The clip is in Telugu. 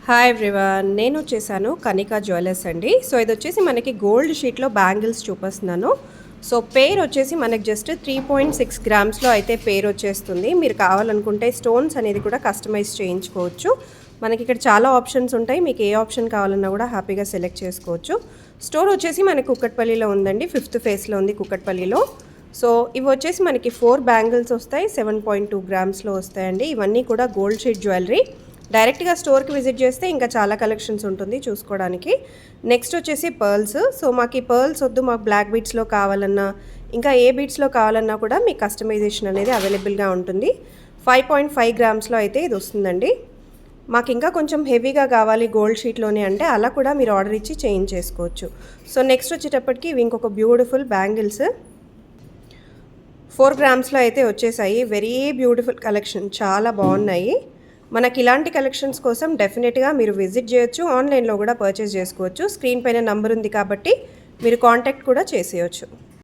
హాయ్ ఎవ్రీవన్, నేను వచ్చేసాను కనికా జ్యువెలర్స్ అండి. సో ఇది వచ్చేసి మనకి గోల్డ్ షీట్లో బ్యాంగిల్స్ చూపిస్తున్నాను. సో పేర్ వచ్చేసి మనకి జస్ట్ 3.6 గ్రామ్స్లో అయితే పేర్ వచ్చేస్తుంది. మీరు కావాలనుకుంటే స్టోన్స్ అనేది కూడా కస్టమైజ్ చేయించుకోవచ్చు. మనకి ఇక్కడ చాలా ఆప్షన్స్ ఉంటాయి. మీకు ఏ ఆప్షన్ కావాలన్నా కూడా హ్యాపీగా సెలెక్ట్ చేసుకోవచ్చు. స్టోర్ వచ్చేసి మనకి కుక్కట్పల్లిలో ఉందండి, 5th ఫేస్లో ఉంది కుక్కట్పల్లిలో. సో ఇవి వచ్చేసి మనకి 4 బ్యాంగిల్స్ వస్తాయి, 7.2 గ్రామ్స్లో వస్తాయండి. ఇవన్నీ కూడా గోల్డ్ షీట్ జ్యువెలరీ. డైరెక్ట్గా స్టోర్కి విజిట్ చేస్తే ఇంకా చాలా కలెక్షన్స్ ఉంటుంది చూసుకోవడానికి. నెక్స్ట్ వచ్చేసి పర్ల్స్. సో మాకు ఈ పర్ల్స్ వద్దు, మాకు బ్లాక్ బీడ్స్లో కావాలన్నా ఇంకా ఏ బీడ్స్లో కావాలన్నా కూడా మీకు కస్టమైజేషన్ అనేది అవైలబుల్గా ఉంటుంది. 5.5 గ్రామ్స్లో అయితే ఇది వస్తుందండి. మాకు ఇంకా కొంచెం హెవీగా కావాలి గోల్డ్ షీట్లోనే అంటే అలా కూడా మీరు ఆర్డర్ ఇచ్చి చేంజ్ చేసుకోవచ్చు. సో నెక్స్ట్ వచ్చేటప్పటికి ఇవి ఇంకొక బ్యూటిఫుల్ బ్యాంగిల్స్ 4 గ్రామ్స్లో అయితే వచ్చేసాయి. వెరీ బ్యూటిఫుల్ కలెక్షన్, చాలా బాగున్నాయి. మనకి ఇలాంటి కలెక్షన్స్ కోసం డెఫినెట్గా మీరు విజిట్ చేయొచ్చు, ఆన్లైన్లో కూడా పర్చేస్ చేసుకోవచ్చు. స్క్రీన్ పైన నంబర్ ఉంది కాబట్టి మీరు కాంటాక్ట్ కూడా చేసేయచ్చు.